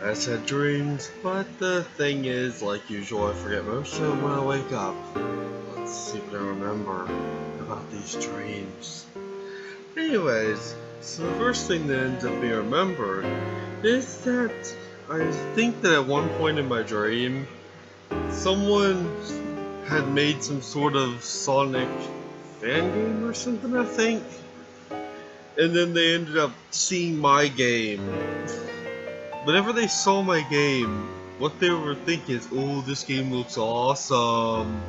I said dreams, but the thing is, like usual, I forget most of them when I wake up. Let's see what I remember about these dreams. Anyways, so the first thing that ends up being remembered is that I think that at one point in my dream, someone had made some sort of Sonic fan game or something, I think. And then they ended up seeing my game. Whenever they saw my game, what they were thinking is, oh, this game looks awesome.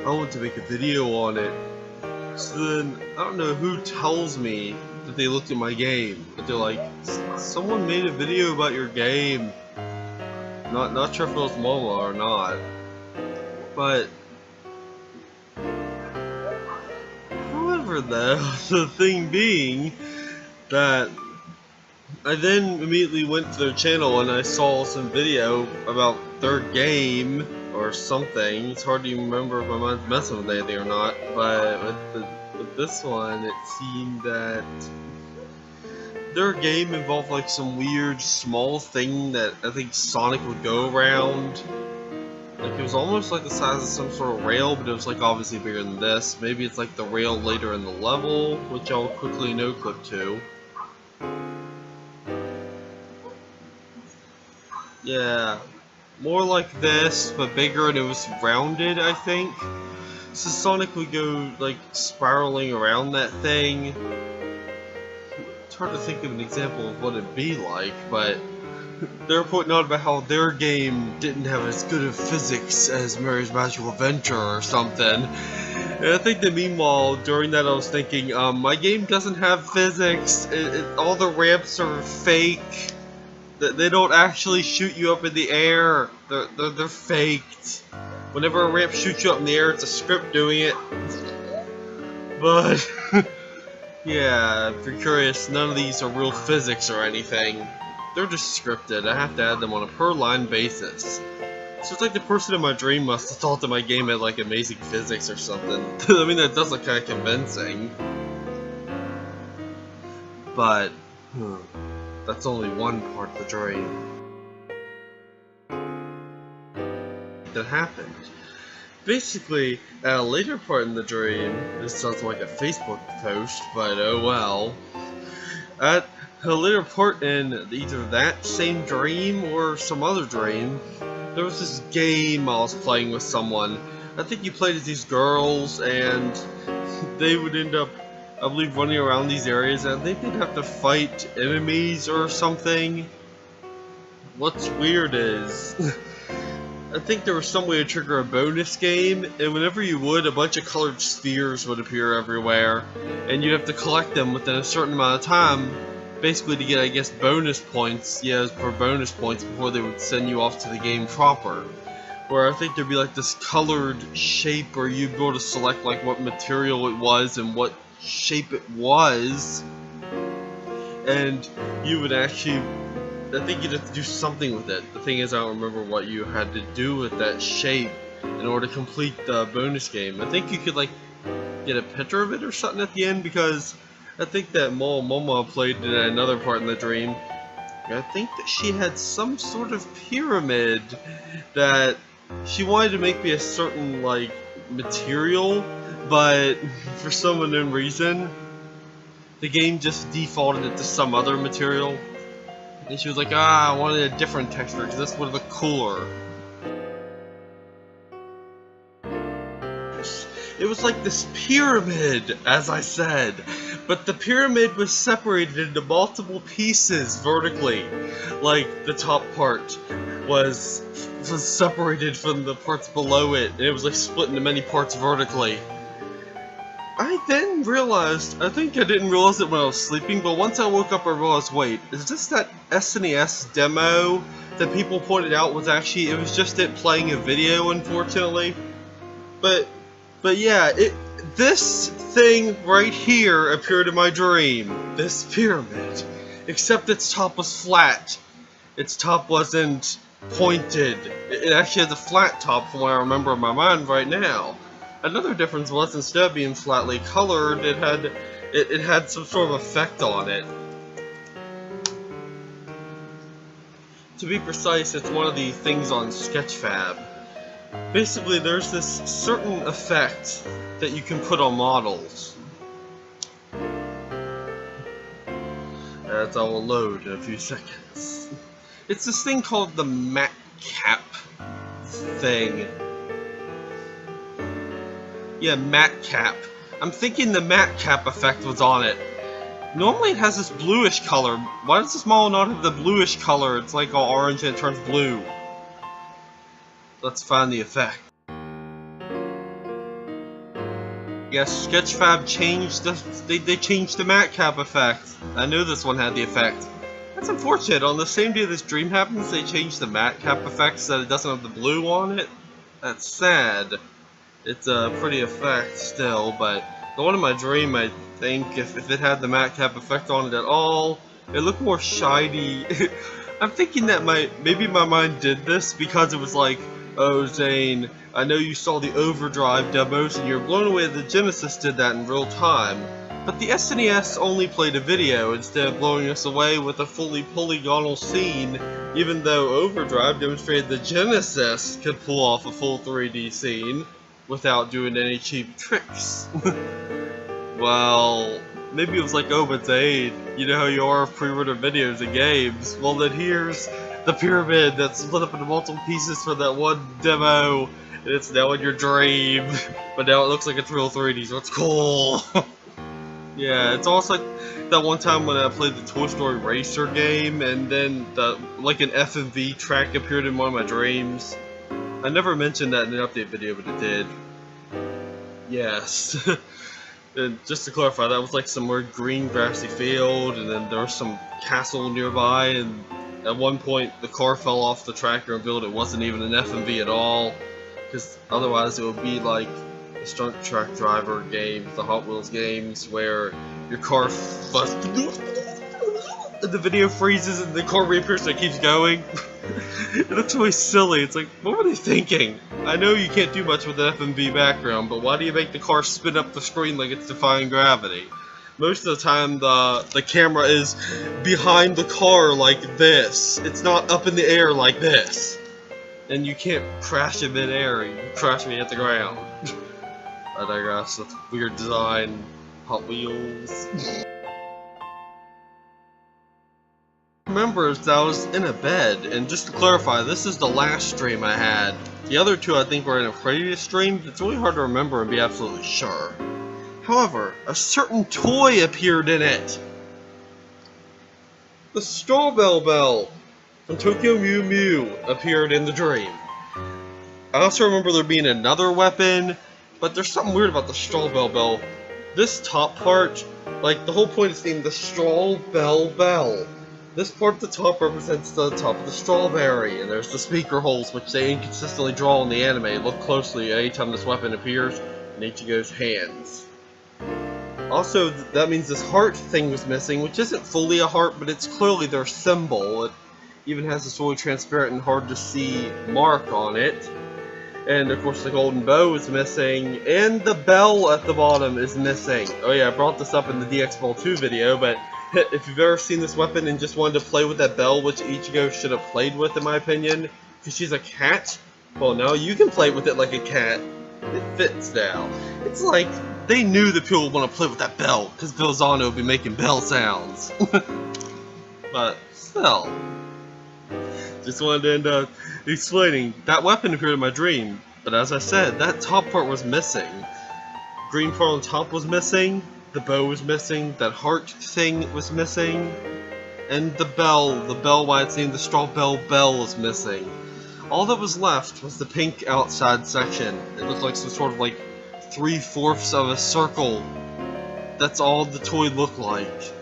I want to make a video on it. So then, I don't know who tells me that they looked at my game. But they're like, someone made a video about your game. Not sure if it was Momo or not. But however though, the thing being that I then immediately went to their channel and I saw some video about their game or something. It's hard to even remember if my mind's messing with anything or not, but with this one it seemed that their game involved like some weird small thing that I think Sonic would go around. Like it was almost like the size of some sort of rail, but it was like obviously bigger than this. Maybe it's like the rail later in the level, which I'll quickly no-clip to. Yeah, more like this, but bigger, and it was rounded, I think. So Sonic would go like spiraling around that thing. It's hard to think of an example of what it'd be like, but they're pointing out about how their game didn't have as good of physics as Mary's Magical Adventure or something. And I think that meanwhile, during that I was thinking, my game doesn't have physics, all the ramps are fake, they don't actually shoot you up in the air, they're faked. Whenever a ramp shoots you up in the air, it's a script doing it. But, yeah, if you're curious, none of these are real physics or anything. They're just scripted. I have to add them on a per line basis. So it's like the person in my dream must have thought that my game had like amazing physics or something. I mean, that does look kind of convincing. But that's only one part of the dream that happened. Basically, at a later part in the dream, this sounds like a Facebook post, but oh well. At a later part in either that same dream or some other dream, there was this game I was playing with someone. I think you played as these girls, and they would end up, I believe, running around these areas, and I think they'd have to fight enemies or something. What's weird is, I think there was some way to trigger a bonus game, and whenever you would, a bunch of colored spheres would appear everywhere, and you'd have to collect them within a certain amount of time, basically to get, I guess, bonus points, for bonus points before they would send you off to the game proper. Where I think there'd be like this colored shape where you'd be able to select like what material it was and what shape it was, and you would actually, I think you'd have to do something with it. The thing is, I don't remember what you had to do with that shape in order to complete the bonus game. I think you could like get a picture of it or something at the end, because I think that Momo played in another part in the dream. I think that she had some sort of pyramid that she wanted to make me a certain like material, but for some unknown reason, the game just defaulted it to some other material. And she was like, I wanted a different texture because this would look cooler. It was like this pyramid, as I said, but the pyramid was separated into multiple pieces vertically. Like, the top part was separated from the parts below it, and it was like split into many parts vertically. I then realized, I think I didn't realize it when I was sleeping, but once I woke up I realized, wait, is this that SNES demo that people pointed out was actually, it was just it playing a video, unfortunately. But yeah, this thing right here appeared in my dream, this pyramid, except its top was flat. Its top wasn't pointed. It actually has a flat top from what I remember in my mind right now. Another difference was, instead of being flatly colored, it had some sort of effect on it. To be precise, it's one of the things on Sketchfab. Basically, there's this certain effect that you can put on models. That will load in a few seconds. It's this thing called the matte cap thing. Yeah, matte cap. I'm thinking the matte cap effect was on it. Normally it has this bluish color. Why does this model not have the bluish color? It's like all orange and it turns blue. Let's find the effect. Yes, Sketchfab changed they changed the matte cap effect. I knew this one had the effect. That's unfortunate. On the same day this dream happens, they changed the matte cap effect so that it doesn't have the blue on it. That's sad. It's a pretty effect still, but the one in my dream, I think, if it had the matte cap effect on it at all, it looked more shiny. I'm thinking that maybe my mind did this because it was like, oh Xane, I know you saw the Overdrive demos and you're blown away that the Genesis did that in real time, but the SNES only played a video instead of blowing us away with a fully polygonal scene, even though Overdrive demonstrated the Genesis could pull off a full 3D scene without doing any cheap tricks. Well, maybe it was like, oh, but Xane, you know how you are with pre-order videos and games. Well, then here's the pyramid that's split up into multiple pieces for that one demo, and it's now in your dream. But now it looks like it's real 3D, so it's cool. Yeah, it's almost like that one time when I played the Toy Story Racer game, and then like an FMV track appeared in one of my dreams. I never mentioned that in an update video, but it did. Yes. And just to clarify, that was like some weird green grassy field, and then there was some castle nearby, and at one point the car fell off the track and revealed it wasn't even an FMV at all, because otherwise it would be like the Stunt Track Driver games, the Hot Wheels games, where your car and the video freezes and the car reappears and it keeps going. It looks really silly. It's like, what were they thinking? I know you can't do much with an FMV background, but why do you make the car spin up the screen like it's defying gravity? Most of the time the camera is behind the car like this. It's not up in the air like this. And you can't crash in mid-air, you crash me at the ground. I digress, that's weird design, Hot Wheels. Remember is that I was in a bed, and just to clarify, this is the last stream I had. The other two I think were in a previous stream, but it's really hard to remember and be absolutely sure. However, a certain toy appeared in it. The Strawbell Bell from Tokyo Mew Mew appeared in the dream. I also remember there being another weapon, but there's something weird about the Strawbell Bell. This top part, like the whole point is named the Strawbell Bell. This part at the top represents the top of the strawberry, and there's the speaker holes which they inconsistently draw in the anime. Look closely anytime this weapon appears, and Ichigo's hands. Also, that means this heart thing was missing, which isn't fully a heart, but it's clearly their symbol. It even has this really transparent and hard to see mark on it. And of course the golden bow is missing, and the bell at the bottom is missing. Oh yeah, I brought this up in the DX Ball 2 video, but if you've ever seen this weapon and just wanted to play with that bell, which Ichigo should have played with in my opinion, because she's a cat, well no, you can play with it like a cat. It fits now. It's like, they knew that people would want to play with that bell, because Vilzano would be making bell sounds. But still, just wanted to end up explaining. That weapon appeared in my dream, but as I said, that top part was missing. Green part on top was missing. The bow was missing, that heart thing was missing, and the bell why it's named the Strawbell Bell was missing. All that was left was the pink outside section. It looked like some sort of like 3/4 of a circle. That's all the toy looked like. It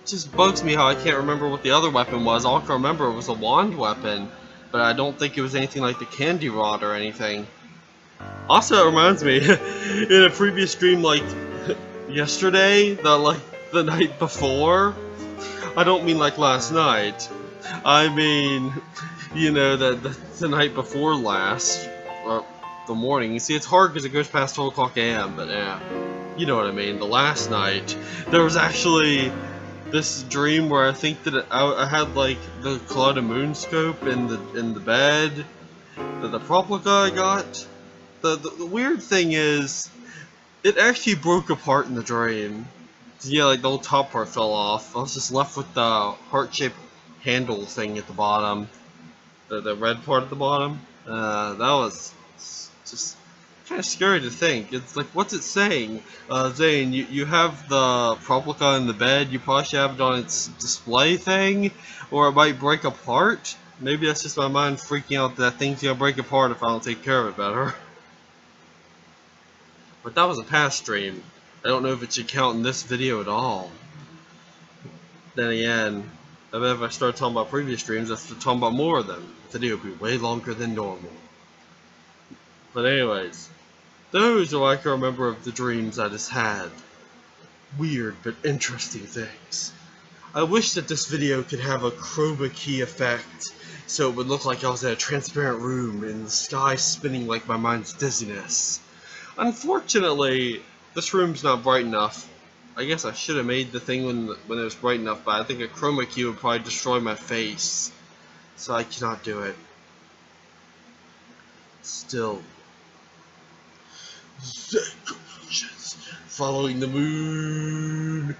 just bugs me how I can't remember what the other weapon was. All I can remember was a wand weapon, but I don't think it was anything like the candy rod or anything. Also, it reminds me, in a previous stream, like, yesterday, the night before, I don't mean like last night, I mean, you know, the night before last, or the morning. You see, it's hard because it goes past 12 o'clock a.m., but yeah, you know what I mean. The last night, there was actually this dream where I think that I had like the Cloud and Moon scope in the bed, the replica I got. The weird thing is, it actually broke apart in the dream. Yeah, like the whole top part fell off. I was just left with the heart-shaped handle thing at the bottom, the red part at the bottom. That was just kind of scary to think. It's like, what's it saying? Xane, you have the replica in the bed. You probably should have it on its display thing, or it might break apart. Maybe that's just my mind freaking out that thing's gonna break apart if I don't take care of it better. But that was a past stream. I don't know if it should count in this video at all. Then again, I bet if I start talking about previous streams, I start talking about more of them. The video would be way longer than normal. But anyways, those are what I can remember of the dreams I just had. Weird but interesting things. I wish that this video could have a chroma key effect, so it would look like I was in a transparent room and the sky spinning like my mind's dizziness. Unfortunately, this room's not bright enough. I guess I should have made the thing when it was bright enough, but I think a chroma key would probably destroy my face. So I cannot do it. Still. Xane conclusions. Following the moon.